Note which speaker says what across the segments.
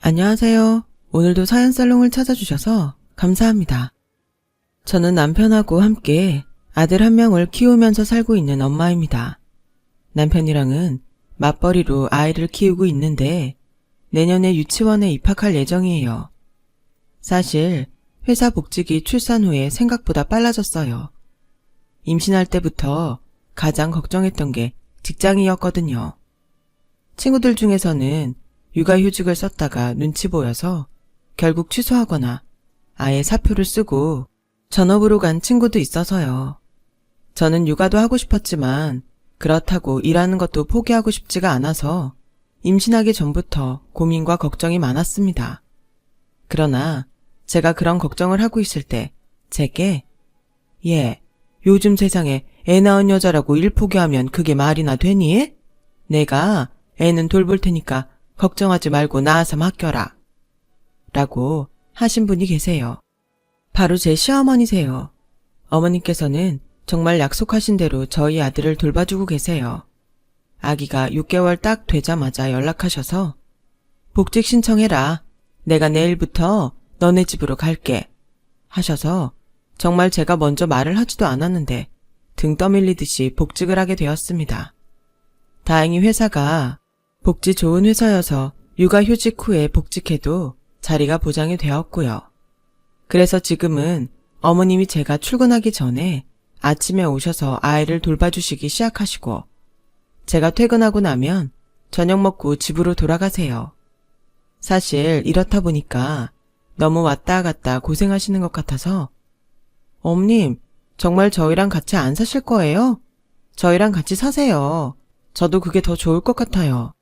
Speaker 1: 안녕하세요. 오늘도 사연살롱을 찾아주셔서 감사합니다. 저는 남편하고 함께 아들 한 명을 키우면서 살고 있는 엄마입니다. 남편이랑은 맞벌이로 아이를 키우고 있는데 내년에 유치원에 입학할 예정이에요. 사실 회사 복직이 출산 후에 생각보다 빨라졌어요. 임신할 때부터 가장 걱정했던 게 직장이었거든요. 친구들 중에서는 육아휴직을 썼다가 눈치 보여서 결국 취소하거나 아예 사표를 쓰고 전업으로 간 친구도 있어서요. 저는 육아도 하고 싶었지만 그렇다고 일하는 것도 포기하고 싶지가 않아서 임신하기 전부터 고민과 걱정이 많았습니다. 그러나 제가 그런 걱정을 하고 있을 때 제게 요즘 세상에 애 낳은 여자라고 일 포기하면 그게 말이나 되니? 내가 애는 돌볼 테니까 걱정하지 말고 낳아서 맡겨라. 라고 하신 분이 계세요. 바로 제 시어머니세요. 어머님께서는 정말 약속하신 대로 저희 아들을 돌봐주고 계세요. 아기가 6개월 딱 되자마자 연락하셔서 복직 신청해라. 내가 내일부터 너네 집으로 갈게. 하셔서 정말 제가 먼저 말을 하지도 않았는데 등 떠밀리듯이 복직을 하게 되었습니다. 다행히 회사가 복지 좋은 회사여서 육아휴직 후에 복직해도 자리가 보장이 되었고요. 그래서 지금은 어머님이 제가 출근하기 전에 아침에 오셔서 아이를 돌봐주시기 시작하시고 제가 퇴근하고 나면 저녁 먹고 집으로 돌아가세요. 사실 이렇다 보니까 너무 왔다 갔다 고생하시는 것 같아서 어머님, 정말 저희랑 같이 안 사실 거예요? 저희랑 같이 사세요. 저도 그게 더 좋을 것 같아요.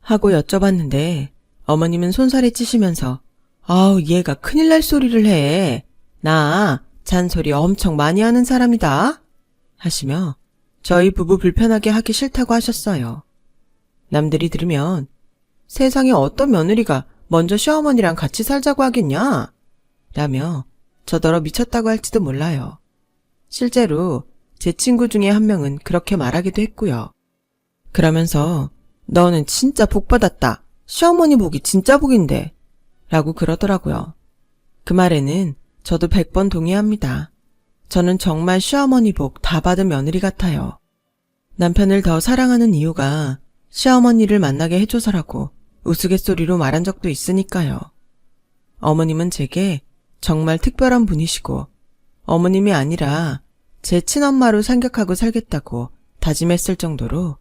Speaker 1: 하고 여쭤봤는데 어머님은 손살이 찌시면서 아우 얘가 큰일 날 소리를 해. 나 잔소리 엄청 많이 하는 사람이다. 하시며 저희 부부 불편하게 하기 싫다고 하셨어요. 남들이 들으면 세상에 어떤 며느리가 먼저 시어머니랑 같이 살자고 하겠냐? 라며 저더러 미쳤다고 할지도 몰라요. 실제로 제 친구 중에 한 명은 그렇게 말하기도 했고요. 그러면서 너는 진짜 복 받았다. 시어머니 복이 진짜 복인데. 라고 그러더라고요. 그 말에는 저도 100번 동의합니다. 저는 정말 시어머니 복 다 받은 며느리 같아요. 남편을 더 사랑하는 이유가 시어머니를 만나게 해줘서라고 우스갯소리로 말한 적도 있으니까요. 어머님은 제게 정말 특별한 분이시고 어머님이 아니라 제 친엄마로 생각하고 살겠다고 다짐했을 정도로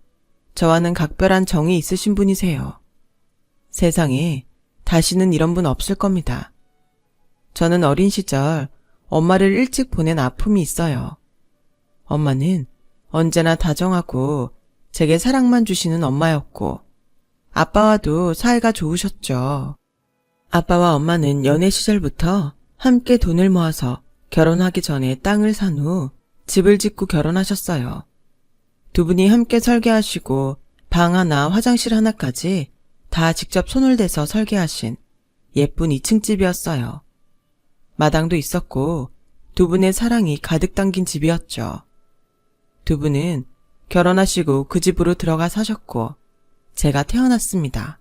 Speaker 1: 저와는 각별한 정이 있으신 분이세요. 세상에 다시는 이런 분 없을 겁니다. 저는 어린 시절 엄마를 일찍 보낸 아픔이 있어요. 엄마는 언제나 다정하고 제게 사랑만 주시는 엄마였고 아빠와도 사이가 좋으셨죠. 아빠와 엄마는 연애 시절부터 함께 돈을 모아서 결혼하기 전에 땅을 산 후 집을 짓고 결혼하셨어요. 두 분이 함께 설계하시고 방 하나, 화장실 하나까지 다 직접 손을 대서 설계하신 예쁜 2층 집이었어요. 마당도 있었고 두 분의 사랑이 가득 담긴 집이었죠. 두 분은 결혼하시고 그 집으로 들어가 사셨고 제가 태어났습니다.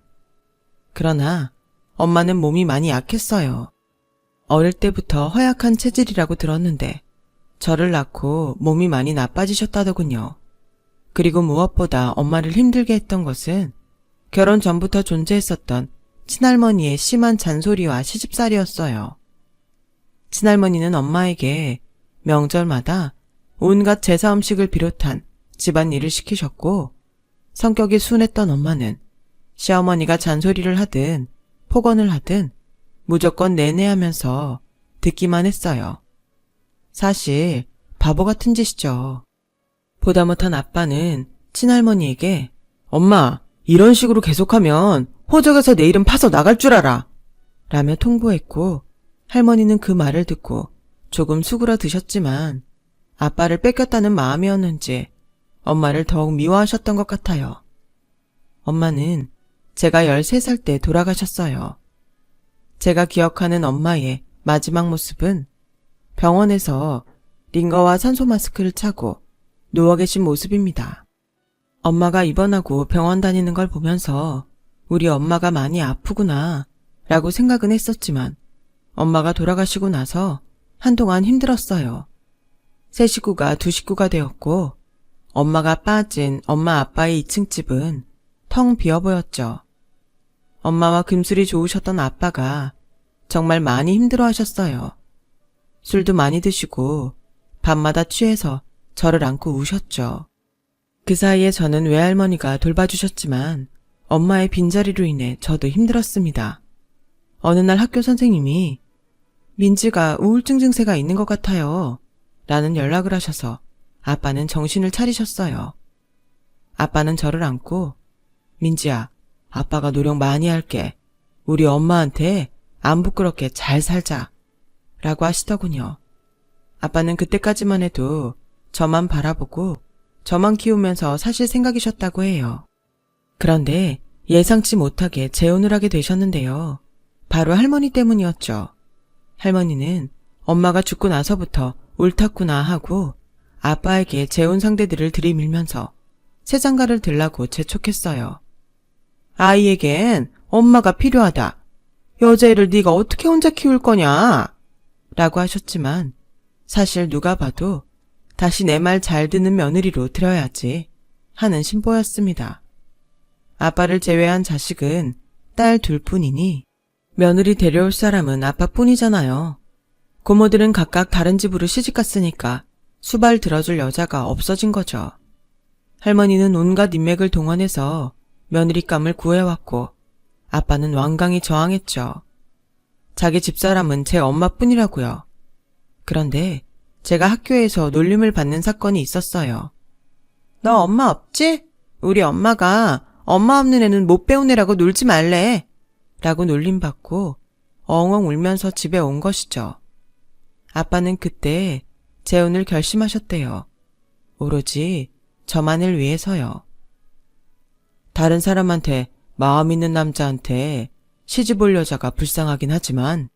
Speaker 1: 그러나 엄마는 몸이 많이 약했어요. 어릴 때부터 허약한 체질이라고 들었는데 저를 낳고 몸이 많이 나빠지셨다더군요. 그리고 무엇보다 엄마를 힘들게 했던 것은 결혼 전부터 존재했었던 친할머니의 심한 잔소리와 시집살이였어요. 친할머니는 엄마에게 명절마다 온갖 제사 음식을 비롯한 집안일을 시키셨고 성격이 순했던 엄마는 시어머니가 잔소리를 하든 폭언을 하든 무조건 내내하면서 듣기만 했어요. 사실 바보 같은 짓이죠. 보다 못한 아빠는 친할머니에게 엄마 이런 식으로 계속하면 호적에서 내 이름 파서 나갈 줄 알아 라며 통보했고 할머니는 그 말을 듣고 조금 수그러드셨지만 아빠를 뺏겼다는 마음이었는지 엄마를 더욱 미워하셨던 것 같아요. 엄마는 제가 13살 때 돌아가셨어요. 제가 기억하는 엄마의 마지막 모습은 병원에서 링거와 산소 마스크를 차고 누워 계신 모습입니다. 엄마가 입원하고 병원 다니는 걸 보면서 우리 엄마가 많이 아프구나 라고 생각은 했었지만 엄마가 돌아가시고 나서 한동안 힘들었어요. 세 식구가 두 식구가 되었고 엄마가 빠진 엄마 아빠의 2층 집은 텅 비어 보였죠. 엄마와 금술이 좋으셨던 아빠가 정말 많이 힘들어하셨어요. 술도 많이 드시고 밤마다 취해서 저를 안고 우셨죠. 그 사이에 저는 외할머니가 돌봐주셨지만 엄마의 빈자리로 인해 저도 힘들었습니다. 어느 날 학교 선생님이 민지가 우울증 증세가 있는 것 같아요 라는 연락을 하셔서 아빠는 정신을 차리셨어요. 아빠는 저를 안고 민지야, 아빠가 노력 많이 할게. 우리 엄마한테 안 부끄럽게 잘 살자 라고 하시더군요. 아빠는 그때까지만 해도 저만 바라보고 저만 키우면서 사실 생각이셨다고 해요. 그런데 예상치 못하게 재혼을 하게 되셨는데요. 바로 할머니 때문이었죠. 할머니는 엄마가 죽고 나서부터 옳았구나 하고 아빠에게 재혼 상대들을 들이밀면서 새 장가를 들라고 재촉했어요. 아이에겐 엄마가 필요하다. 여자애를 네가 어떻게 혼자 키울 거냐? 라고 하셨지만 사실 누가 봐도 다시 내 말 잘 듣는 며느리로 들여야지 하는 신보였습니다. 아빠를 제외한 자식은 딸 둘뿐이니 며느리 데려올 사람은 아빠뿐이잖아요. 고모들은 각각 다른 집으로 시집갔으니까 수발 들어줄 여자가 없어진 거죠. 할머니는 온갖 인맥을 동원해서 며느리감을 구해왔고 아빠는 완강히 저항했죠. 자기 집사람은 제 엄마뿐이라고요. 그런데 제가 학교에서 놀림을 받는 사건이 있었어요. 너 엄마 없지? 우리 엄마가 엄마 없는 애는 못 배운 애라고 놀지 말래 라고 놀림받고 엉엉 울면서 집에 온 것이죠. 아빠는 그때 재혼을 결심하셨대요. 오로지 저만을 위해서요. 다른 사람한테 마음 있는 남자한테 시집 올 여자가 불쌍하긴 하지만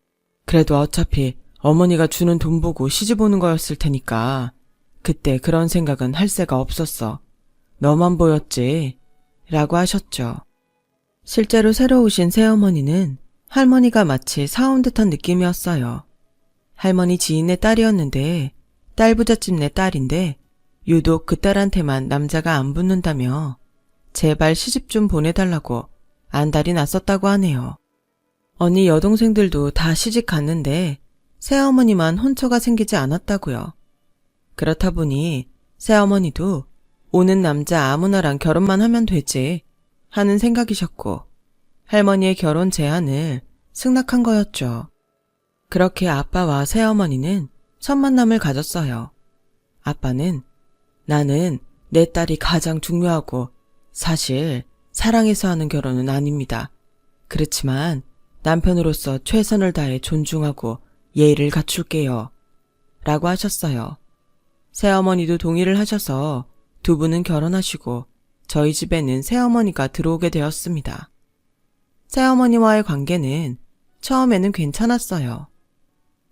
Speaker 1: 그래도 어차피 어머니가 주는 돈 보고 시집 오는 거였을 테니까 그때 그런 생각은 할 새가 없었어. 너만 보였지 라고 하셨죠. 실제로 새로 오신 새어머니는 할머니가 마치 사온 듯한 느낌이었어요. 할머니 지인의 딸이었는데 딸 부잣집네 딸인데 유독 그 딸한테만 남자가 안 붙는다며 제발 시집 좀 보내달라고 안달이 났었다고 하네요. 언니 여동생들도 다 시집 갔는데 새어머니만 혼처가 생기지 않았다고요. 그렇다 보니 새어머니도 오는 남자 아무나랑 결혼만 하면 되지 하는 생각이셨고 할머니의 결혼 제안을 승낙한 거였죠. 그렇게 아빠와 새어머니는 첫 만남을 가졌어요. 아빠는 나는 내 딸이 가장 중요하고 사실 사랑해서 하는 결혼은 아닙니다. 그렇지만 남편으로서 최선을 다해 존중하고 예의를 갖출게요. 라고 하셨어요. 새어머니도 동의를 하셔서 두 분은 결혼하시고 저희 집에는 새어머니가 들어오게 되었습니다. 새어머니와의 관계는 처음에는 괜찮았어요.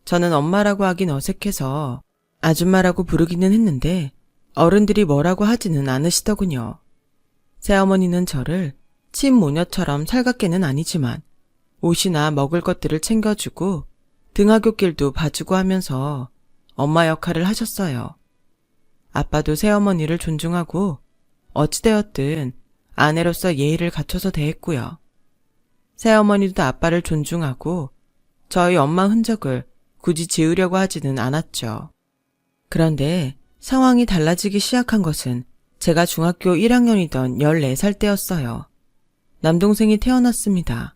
Speaker 1: 저는 엄마라고 하긴 어색해서 아줌마라고 부르기는 했는데 어른들이 뭐라고 하지는 않으시더군요. 새어머니는 저를 친모녀처럼 살갑게는 아니지만 옷이나 먹을 것들을 챙겨주고 등하굣길도 봐주고 하면서 엄마 역할을 하셨어요. 아빠도 새어머니를 존중하고 어찌되었든 아내로서 예의를 갖춰서 대했고요. 새어머니도 아빠를 존중하고 저희 엄마 흔적을 굳이 지우려고 하지는 않았죠. 그런데 상황이 달라지기 시작한 것은 제가 중학교 1학년이던 14살 때였어요. 남동생이 태어났습니다.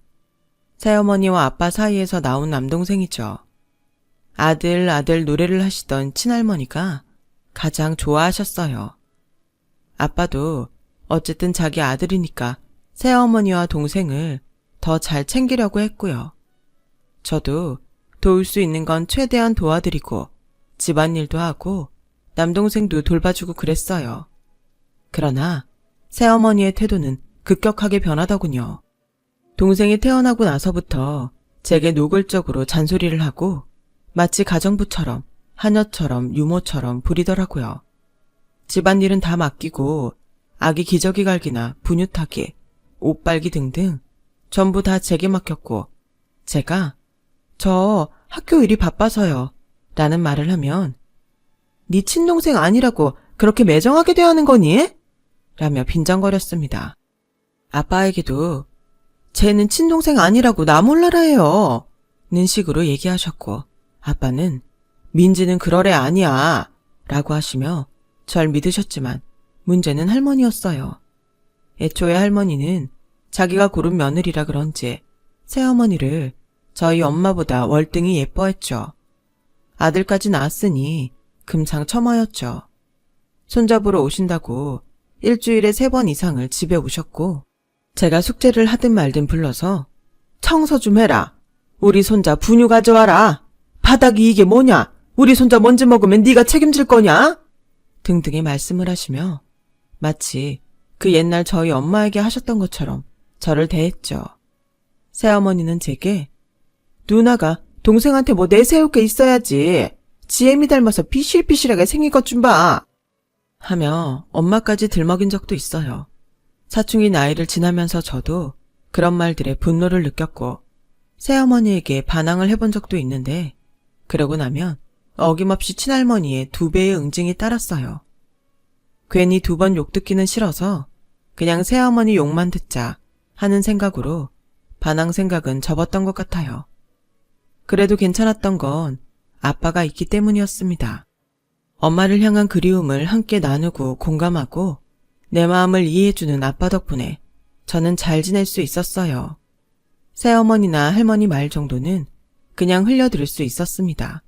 Speaker 1: 새어머니와 아빠 사이에서 나온 남동생이죠. 아들 노래를 하시던 친할머니가 가장 좋아하셨어요. 아빠도 어쨌든 자기 아들이니까 새어머니와 동생을 더 잘 챙기려고 했고요. 저도 도울 수 있는 건 최대한 도와드리고 집안일도 하고 남동생도 돌봐주고 그랬어요. 그러나 새어머니의 태도는 급격하게 변하더군요. 동생이 태어나고 나서부터 제게 노골적으로 잔소리를 하고 마치 가정부처럼 하녀처럼 유모처럼 부리더라고요. 집안일은 다 맡기고 아기 기저귀 갈기나 분유 타기, 옷 빨기 등등 전부 다 제게 맡겼고 제가 저 학교 일이 바빠서요 라는 말을 하면 네 친동생 아니라고 그렇게 매정하게 대하는 거니? 라며 빈정거렸습니다. 아빠에게도 쟤는 친동생 아니라고 나 몰라라 해요 는 식으로 얘기하셨고 아빠는 민지는 그럴 애 아니야 라고 하시며 절 믿으셨지만 문제는 할머니였어요. 애초에 할머니는 자기가 고른 며느리라 그런지 새어머니를 저희 엄마보다 월등히 예뻐했죠. 아들까지 낳았으니 금상첨화였죠. 손잡으러 오신다고 일주일에 3번 이상을 집에 오셨고 제가 숙제를 하든 말든 불러서 청소 좀 해라. 우리 손자 분유 가져와라. 바닥이 이게 뭐냐? 우리 손자 먼지 먹으면 네가 책임질 거냐? 등등의 말씀을 하시며 마치 그 옛날 저희 엄마에게 하셨던 것처럼 저를 대했죠. 새어머니는 제게 누나가 동생한테 뭐 내세울 게 있어야지. 지엠이 닮아서 피실피실하게 생긴 것 좀 봐. 하며 엄마까지 들먹인 적도 있어요. 사춘기 나이를 지나면서 저도 그런 말들에 분노를 느꼈고 새어머니에게 반항을 해본 적도 있는데 그러고 나면 어김없이 친할머니의 2배의 응징이 따랐어요. 괜히 2번 욕 듣기는 싫어서 그냥 새어머니 욕만 듣자 하는 생각으로 반항 생각은 접었던 것 같아요. 그래도 괜찮았던 건 아빠가 있기 때문이었습니다. 엄마를 향한 그리움을 함께 나누고 공감하고 내 마음을 이해해주는 아빠 덕분에 저는 잘 지낼 수 있었어요. 새어머니나 할머니 말 정도는 그냥 흘려들을 수 있었습니다.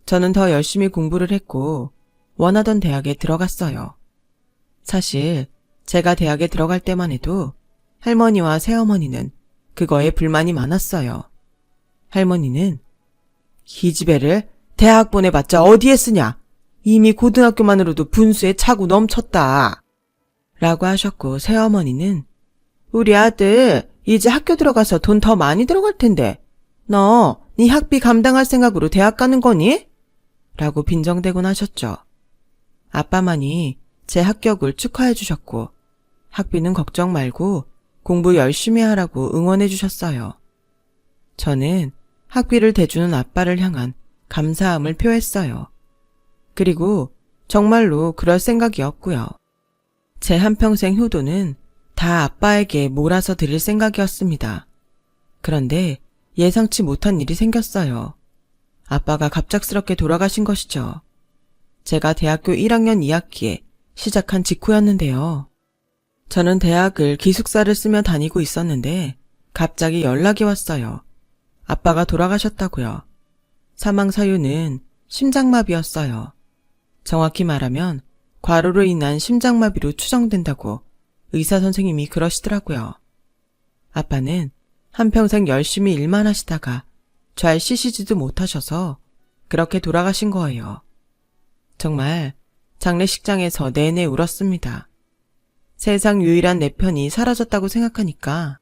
Speaker 1: 저는 더 열심히 공부를 했고 원하던 대학에 들어갔어요. 사실 제가 대학에 들어갈 때만 해도 할머니와 새어머니는 그거에 불만이 많았어요. 할머니는 기집애를 대학 보내봤자 어디에 쓰냐? 이미 고등학교만으로도 분수에 차고 넘쳤다. 라고 하셨고 새어머니는 우리 아들 이제 학교 들어가서 돈 더 많이 들어갈 텐데 너 네 학비 감당할 생각으로 대학 가는 거니? 라고 빈정대곤 하셨죠. 아빠만이 제 합격을 축하해 주셨고 학비는 걱정 말고 공부 열심히 하라고 응원해 주셨어요. 저는 학비를 대주는 아빠를 향한 감사함을 표했어요. 그리고 정말로 그럴 생각이었고요. 제 한평생 효도는 다 아빠에게 몰아서 드릴 생각이었습니다. 그런데 예상치 못한 일이 생겼어요. 아빠가 갑작스럽게 돌아가신 것이죠. 제가 대학교 1학년 2학기에 시작한 직후였는데요. 저는 대학을 기숙사를 쓰며 다니고 있었는데 갑자기 연락이 왔어요. 아빠가 돌아가셨다고요. 사망 사유는 심장마비였어요. 정확히 말하면 과로로 인한 심장마비로 추정된다고 의사 선생님이 그러시더라고요. 아빠는 한평생 열심히 일만 하시다가 잘 쉬시지도 못하셔서 그렇게 돌아가신 거예요. 정말 장례식장에서 내내 울었습니다. 세상 유일한 내 편이 사라졌다고 생각하니까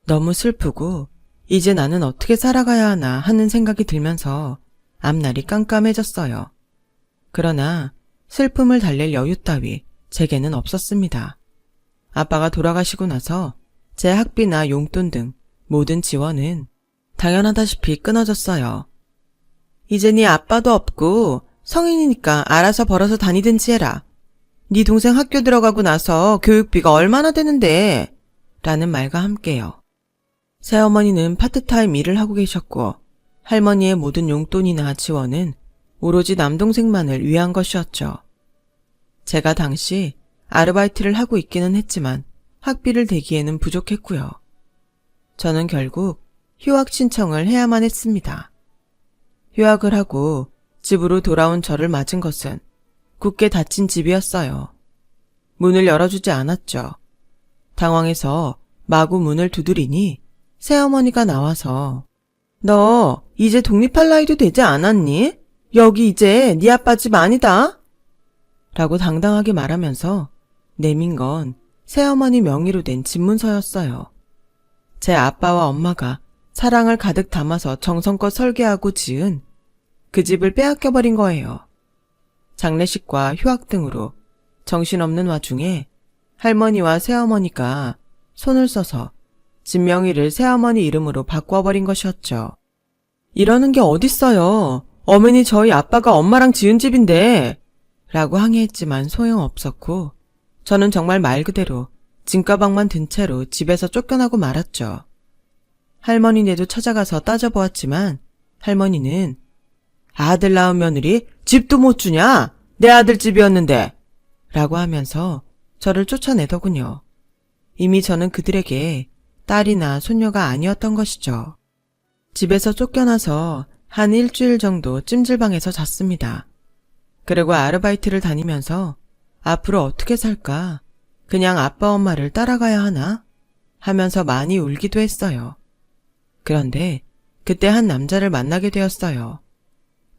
Speaker 1: 너무 슬프고 이제 나는 어떻게 살아가야 하나 하는 생각이 들면서 앞날이 깜깜해졌어요. 그러나 슬픔을 달랠 여유 따위 제게는 없었습니다. 아빠가 돌아가시고 나서 제 학비나 용돈 등 모든 지원은 당연하다시피 끊어졌어요. 이제 네 아빠도 없고 성인이니까 알아서 벌어서 다니든지 해라. 네 동생 학교 들어가고 나서 교육비가 얼마나 되는데? 라는 말과 함께요. 새어머니는 파트타임 일을 하고 계셨고 할머니의 모든 용돈이나 지원은 오로지 남동생만을 위한 것이었죠. 제가 당시 아르바이트를 하고 있기는 했지만 학비를 대기에는 부족했고요. 저는 결국 휴학 신청을 해야만 했습니다. 휴학을 하고 집으로 돌아온 저를 맞은 것은 굳게 닫힌 집이었어요. 문을 열어주지 않았죠. 당황해서 마구 문을 두드리니 새어머니가 나와서 너 이제 독립할 나이도 되지 않았니? 여기 이제 네 아빠 집 아니다. 라고 당당하게 말하면서 내민 건 새어머니 명의로 된 집문서였어요. 제 아빠와 엄마가 사랑을 가득 담아서 정성껏 설계하고 지은 그 집을 빼앗겨버린 거예요. 장례식과 휴학 등으로 정신없는 와중에 할머니와 새어머니가 손을 써서 집 명의를 새어머니 이름으로 바꿔버린 것이었죠. 이러는 게 어딨어요. 어머니 저희 아빠가 엄마랑 지은 집인데 라고 항의했지만 소용없었고 저는 정말 말 그대로 짐가방만 든 채로 집에서 쫓겨나고 말았죠. 할머니네도 찾아가서 따져보았지만 할머니는 아들 낳은 며느리 집도 못 주냐? 내 아들 집이었는데 라고 하면서 저를 쫓아내더군요. 이미 저는 그들에게 딸이나 손녀가 아니었던 것이죠. 집에서 쫓겨나서 한 일주일 정도 찜질방에서 잤습니다. 그리고 아르바이트를 다니면서 앞으로 어떻게 살까? 그냥 아빠 엄마를 따라가야 하나? 하면서 많이 울기도 했어요. 그런데 그때 한 남자를 만나게 되었어요.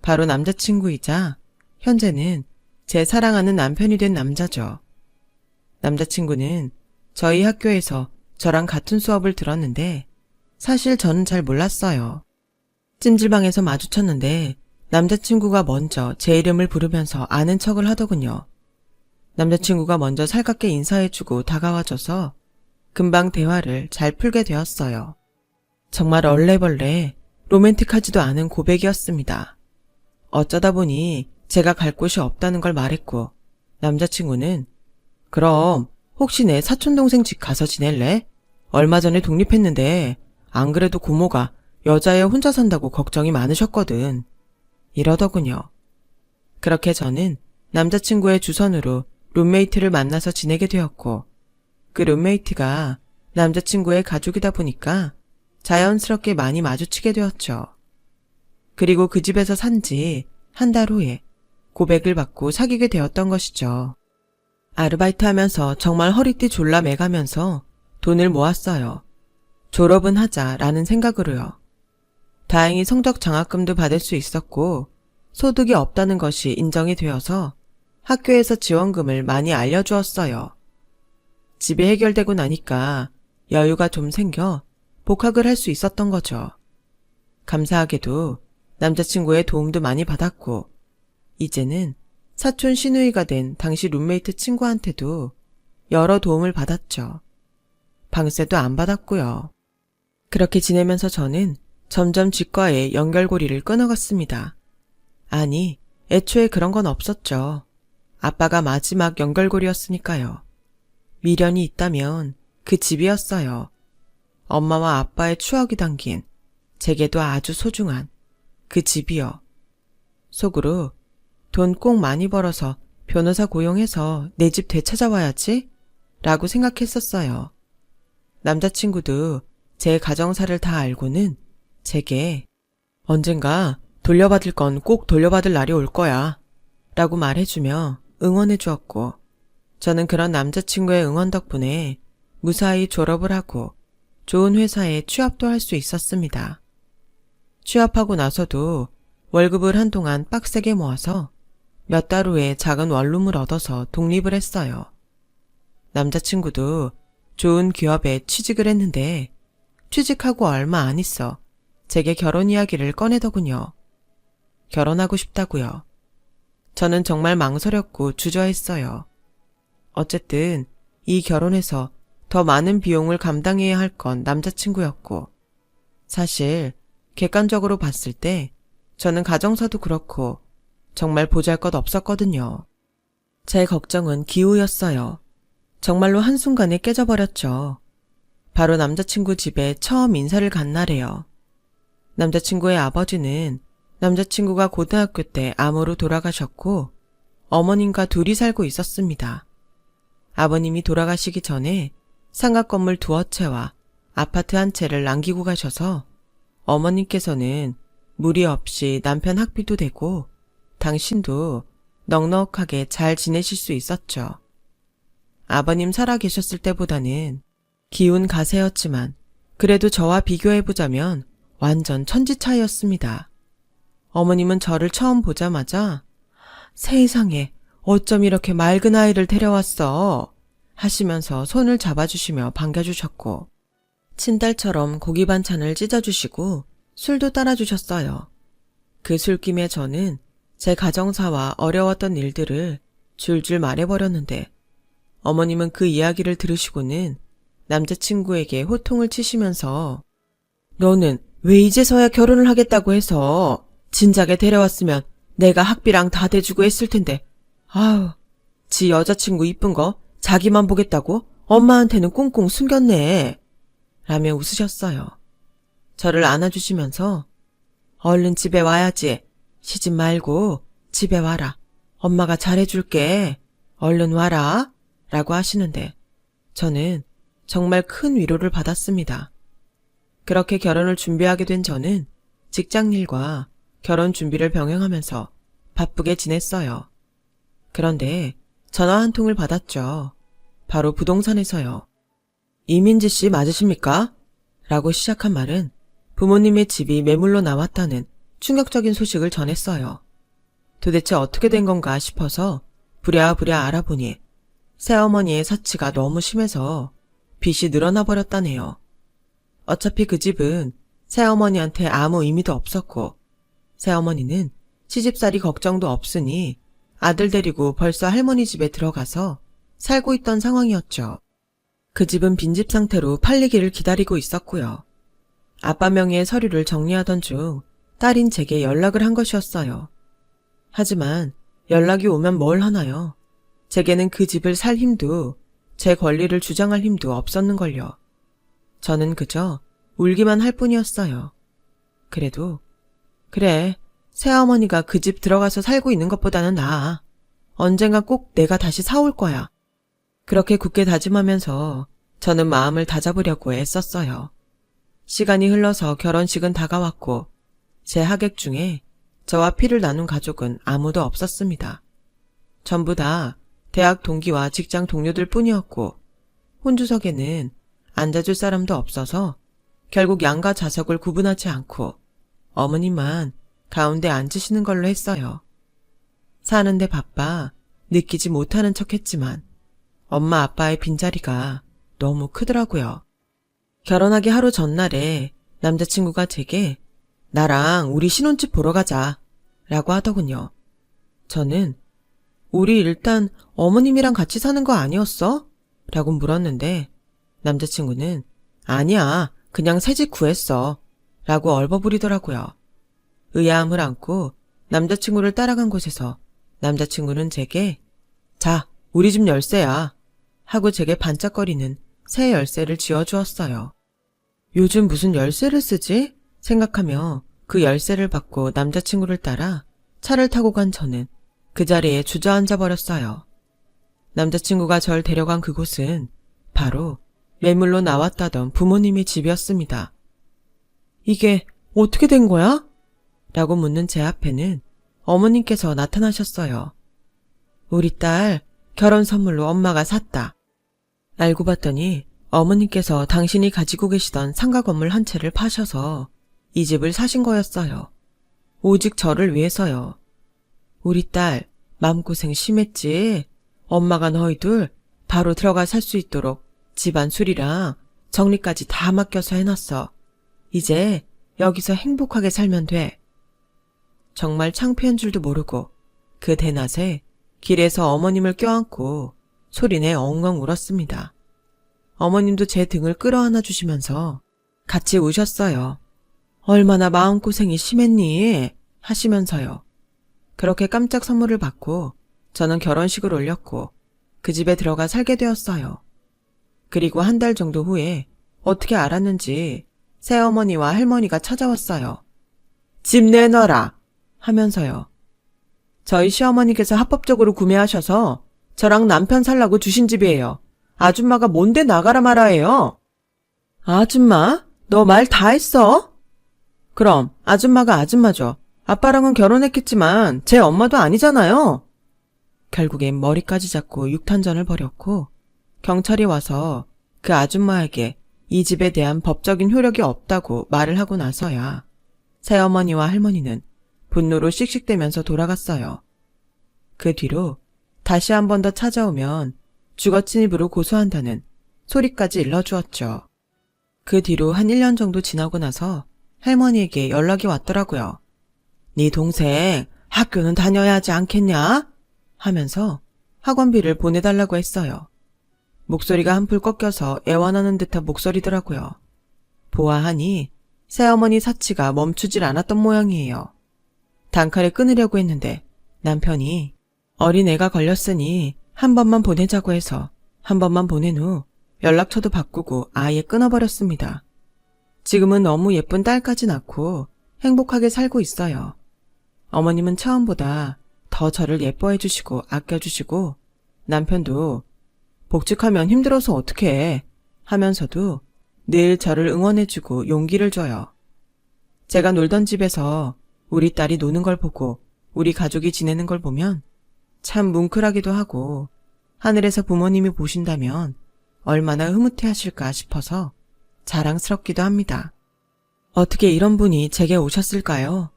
Speaker 1: 바로 남자친구이자 현재는 제 사랑하는 남편이 된 남자죠. 남자친구는 저희 학교에서 저랑 같은 수업을 들었는데 사실 저는 잘 몰랐어요. 찜질방에서 마주쳤는데 남자친구가 먼저 제 이름을 부르면서 아는 척을 하더군요. 남자친구가 먼저 살갑게 인사해주고 다가와줘서 금방 대화를 잘 풀게 되었어요. 정말 얼레벌레 로맨틱하지도 않은 고백이었습니다. 어쩌다 보니 제가 갈 곳이 없다는 걸 말했고 남자친구는 그럼 혹시 내 사촌동생 집 가서 지낼래? 얼마 전에 독립했는데 안 그래도 고모가 여자애 혼자 산다고 걱정이 많으셨거든. 이러더군요. 그렇게 저는 남자친구의 주선으로 룸메이트를 만나서 지내게 되었고 그 룸메이트가 남자친구의 가족이다 보니까 자연스럽게 많이 마주치게 되었죠. 그리고 그 집에서 산 지 한 달 후에 고백을 받고 사귀게 되었던 것이죠. 아르바이트 하면서 정말 허리띠 졸라 매가면서 돈을 모았어요. 졸업은 하자라는 생각으로요. 다행히 성적 장학금도 받을 수 있었고 소득이 없다는 것이 인정이 되어서 학교에서 지원금을 많이 알려주었어요. 집이 해결되고 나니까 여유가 좀 생겨 복학을 할 수 있었던 거죠. 감사하게도 남자친구의 도움도 많이 받았고 이제는 사촌 시누이가 된 당시 룸메이트 친구한테도 여러 도움을 받았죠. 방세도 안 받았고요. 그렇게 지내면서 저는 점점 집과의 연결고리를 끊어갔습니다. 아니, 애초에 그런 건 없었죠. 아빠가 마지막 연결고리였으니까요. 미련이 있다면 그 집이었어요. 엄마와 아빠의 추억이 담긴 제게도 아주 소중한 그 집이요. 속으로 돈 꼭 많이 벌어서 변호사 고용해서 내 집 되찾아와야지 라고 생각했었어요. 남자친구도 제 가정사를 다 알고는 제게 언젠가 돌려받을 건 꼭 돌려받을 날이 올 거야 라고 말해주며 응원해 주었고 저는 그런 남자친구의 응원 덕분에 무사히 졸업을 하고 좋은 회사에 취업도 할 수 있었습니다. 취업하고 나서도 월급을 한동안 빡세게 모아서 몇 달 후에 작은 원룸을 얻어서 독립을 했어요. 남자친구도 좋은 기업에 취직을 했는데 취직하고 얼마 안 있어 제게 결혼 이야기를 꺼내더군요. 결혼하고 싶다고요. 저는 정말 망설였고 주저했어요. 어쨌든 이 결혼에서 더 많은 비용을 감당해야 할 건 남자친구였고 사실 객관적으로 봤을 때 저는 가정사도 그렇고 정말 보잘것 없었거든요. 제 걱정은 기후였어요. 정말로 한순간에 깨져버렸죠. 바로 남자친구 집에 처음 인사를 간 날에요. 남자친구의 아버지는 남자친구가 고등학교 때 암으로 돌아가셨고 어머님과 둘이 살고 있었습니다. 아버님이 돌아가시기 전에 상가 건물 2채와 아파트 한 채를 남기고 가셔서 어머님께서는 무리 없이 남편 학비도 되고 당신도 넉넉하게 잘 지내실 수 있었죠. 아버님 살아 계셨을 때보다는 기운 가세였지만 그래도 저와 비교해보자면 완전 천지 차이였습니다. 어머님은 저를 처음 보자마자 세상에 어쩜 이렇게 맑은 아이를 데려왔어 하시면서 손을 잡아주시며 반겨주셨고 친딸처럼 고기 반찬을 찢어주시고 술도 따라주셨어요. 그 술김에 저는 제 가정사와 어려웠던 일들을 줄줄 말해버렸는데 어머님은 그 이야기를 들으시고는 남자친구에게 호통을 치시면서 너는 왜 이제서야 결혼을 하겠다고 해서 진작에 데려왔으면 내가 학비랑 다 대주고 했을 텐데 아우 지 여자친구 이쁜 거 자기만 보겠다고 엄마한테는 꽁꽁 숨겼네 라며 웃으셨어요. 저를 안아주시면서 얼른 집에 와야지. 시집 말고 집에 와라. 엄마가 잘해줄게. 얼른 와라. 라고 하시는데 저는 정말 큰 위로를 받았습니다. 그렇게 결혼을 준비하게 된 저는 직장일과 결혼 준비를 병행하면서 바쁘게 지냈어요. 그런데 전화 한 통을 받았죠. 바로 부동산에서요. 이민지 씨 맞으십니까? 라고 시작한 말은 부모님의 집이 매물로 나왔다는 충격적인 소식을 전했어요. 도대체 어떻게 된 건가 싶어서 부랴부랴 알아보니 새어머니의 사치가 너무 심해서 빚이 늘어나 버렸다네요. 어차피 그 집은 새어머니한테 아무 의미도 없었고 새어머니는 시집살이 걱정도 없으니 아들 데리고 벌써 할머니 집에 들어가서 살고 있던 상황이었죠. 그 집은 빈집 상태로 팔리기를 기다리고 있었고요. 아빠 명의의 서류를 정리하던 중 딸인 제게 연락을 한 것이었어요. 하지만 연락이 오면 뭘 하나요? 제게는 그 집을 살 힘도 제 권리를 주장할 힘도 없었는걸요. 저는 그저 울기만 할 뿐이었어요. 그래도 그래 새어머니가 그 집 들어가서 살고 있는 것보다는 나아. 언젠가 꼭 내가 다시 사올 거야. 그렇게 굳게 다짐하면서 저는 마음을 다잡으려고 애썼어요. 시간이 흘러서 결혼식은 다가왔고 제 하객 중에 저와 피를 나눈 가족은 아무도 없었습니다. 전부 다 대학 동기와 직장 동료들 뿐이었고 혼주석에는 앉아줄 사람도 없어서 결국 양가 좌석을 구분하지 않고 어머니만 가운데 앉으시는 걸로 했어요. 사는데 바빠 느끼지 못하는 척했지만 엄마 아빠의 빈자리가 너무 크더라고요. 결혼하기 하루 전날에 남자친구가 제게 나랑 우리 신혼집 보러 가자 라고 하더군요. 저는 우리 일단 어머님이랑 같이 사는 거 아니었어? 라고 물었는데 남자친구는 아니야 그냥 새집 구했어 라고 얼버무리더라고요. 의아함을 안고 남자친구를 따라간 곳에서 남자친구는 제게 자 우리 집 열쇠야 하고 제게 반짝거리는 새 열쇠를 쥐어주었어요. 요즘 무슨 열쇠를 쓰지? 생각하며 그 열쇠를 받고 남자친구를 따라 차를 타고 간 저는 그 자리에 주저앉아 버렸어요. 남자친구가 절 데려간 그곳은 바로 매물로 나왔다던 부모님의 집이었습니다. 이게 어떻게 된 거야? 라고 묻는 제 앞에는 어머님께서 나타나셨어요. 우리 딸 결혼 선물로 엄마가 샀다. 알고 봤더니 어머님께서 당신이 가지고 계시던 상가 건물 한 채를 파셔서 이 집을 사신 거였어요. 오직 저를 위해서요. 우리 딸 마음고생 심했지. 엄마가 너희들 바로 들어가 살 수 있도록 집안 수리랑 정리까지 다 맡겨서 해놨어. 이제 여기서 행복하게 살면 돼. 정말 창피한 줄도 모르고 그 대낮에 길에서 어머님을 껴안고 소리내 엉엉 울었습니다. 어머님도 제 등을 끌어안아 주시면서 같이 우셨어요. 얼마나 마음고생이 심했니? 하시면서요. 그렇게 깜짝 선물을 받고 저는 결혼식을 올렸고 그 집에 들어가 살게 되었어요. 그리고 한 달 정도 후에 어떻게 알았는지 새어머니와 할머니가 찾아왔어요. 집 내놔라 하면서요. 저희 시어머니께서 합법적으로 구매하셔서 저랑 남편 살라고 주신 집이에요. 아줌마가 뭔데 나가라 말아예요? 아줌마? 너 말 다 했어? 그럼 아줌마가 아줌마죠. 아빠랑은 결혼했겠지만 제 엄마도 아니잖아요. 결국엔 머리까지 잡고 육탄전을 벌였고 경찰이 와서 그 아줌마에게 이 집에 대한 법적인 효력이 없다고 말을 하고 나서야 새어머니와 할머니는 분노로 씩씩대면서 돌아갔어요. 그 뒤로 다시 한 번 더 찾아오면 주거침입으로 고소한다는 소리까지 일러주었죠. 그 뒤로 한 1년 정도 지나고 나서 할머니에게 연락이 왔더라고요. 네 동생 학교는 다녀야 하지 않겠냐? 하면서 학원비를 보내달라고 했어요. 목소리가 한풀 꺾여서 애원하는 듯한 목소리더라고요. 보아하니 새어머니 사치가 멈추질 않았던 모양이에요. 단칼에 끊으려고 했는데 남편이 어린애가 걸렸으니 한 번만 보내자고 해서 한 번만 보낸 후 연락처도 바꾸고 아예 끊어버렸습니다. 지금은 너무 예쁜 딸까지 낳고 행복하게 살고 있어요. 어머님은 처음보다 더 저를 예뻐해 주시고 아껴주시고 남편도 복직하면 힘들어서 어떡해 하면서도 늘 저를 응원해주고 용기를 줘요. 제가 놀던 집에서 우리 딸이 노는 걸 보고 우리 가족이 지내는 걸 보면 참 뭉클하기도 하고 하늘에서 부모님이 보신다면 얼마나 흐뭇해 하실까 싶어서 자랑스럽기도 합니다. 어떻게 이런 분이 제게 오셨을까요?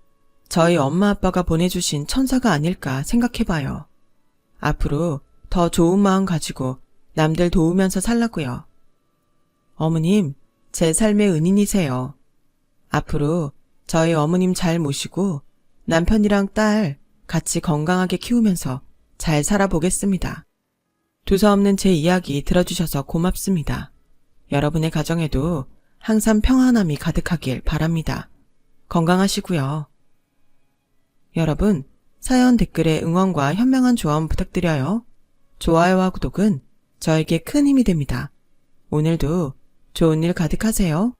Speaker 1: 저희 엄마 아빠가 보내주신 천사가 아닐까 생각해봐요. 앞으로 더 좋은 마음 가지고 남들 도우면서 살라고요. 어머님, 제 삶의 은인이세요. 앞으로 저희 어머님 잘 모시고 남편이랑 딸 같이 건강하게 키우면서 잘 살아보겠습니다. 두서없는 제 이야기 들어주셔서 고맙습니다. 여러분의 가정에도 항상 평안함이 가득하길 바랍니다. 건강하시고요. 여러분, 사연 댓글에 응원과 현명한 조언 부탁드려요. 좋아요와 구독은 저에게 큰 힘이 됩니다. 오늘도 좋은 일 가득하세요.